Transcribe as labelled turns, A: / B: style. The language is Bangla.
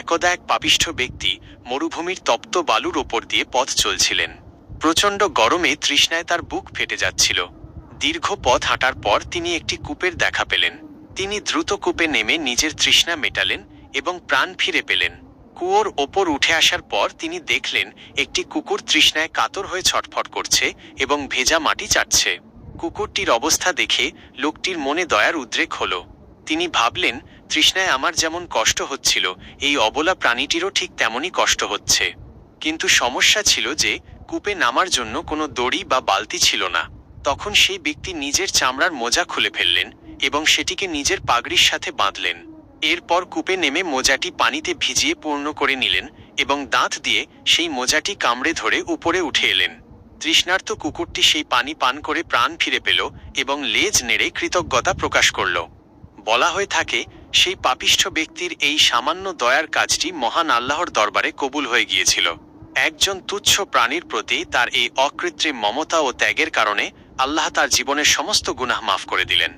A: একদা এক পাপিষ্ঠ ব্যক্তি মরুভূমির তপ্ত বালুর ওপর দিয়ে পথ চলছিলেন। প্রচণ্ড গরমে তৃষ্ণায় তার বুক ফেটে যাচ্ছিল। দীর্ঘ পথ হাঁটার পর তিনি একটি কূপের দেখা পেলেন। তিনি দ্রুত কূপে নেমে নিজের তৃষ্ণা মেটালেন এবং প্রাণ ফিরে পেলেন। কুয়োর ওপর উঠে আসার পর তিনি দেখলেন একটি কুকুর তৃষ্ণায় কাতর হয়ে ছটফট করছে এবং ভেজা মাটি চাটছে। কুকুরটির অবস্থা দেখে লোকটির মনে দয়ার উদ্রেক হল। তিনি ভাবলেন, তৃষ্ণায় আমার যেমন কষ্ট হচ্ছিল, এই অবলা প্রাণীটিরও ঠিক তেমনই কষ্ট হচ্ছে। কিন্তু সমস্যা ছিল যে কূপে নামার জন্য কোনো দড়ি বা বালতি ছিল না। তখন সেই ব্যক্তি নিজের চামড়ার মোজা খুলে ফেললেন এবং সেটিকে নিজের পাগড়ির সাথে বাঁধলেন। এরপর কূপে নেমে মোজাটি পানিতে ভিজিয়ে পূর্ণ করে নিলেন এবং দাঁত দিয়ে সেই মোজাটি কামড়ে ধরে উপরে উঠে এলেন। তৃষ্ণার্ত কুকুরটি সেই পানি পান করে প্রাণ ফিরে পেল এবং লেজ নেড়ে কৃতজ্ঞতা প্রকাশ করল। বলা হয়ে থাকে, সেই পাপিষ্ঠ ব্যক্তির এই সামান্য দয়ার কাজটি মহান আল্লাহর দরবারে কবুল হয়ে গিয়েছিল। একজন তুচ্ছ প্রাণীর প্রতি তার এই অকৃত্রিম মমতা ও ত্যাগের কারণে আল্লাহ তার জীবনের সমস্ত গুনাহ মাফ করে দিলেন।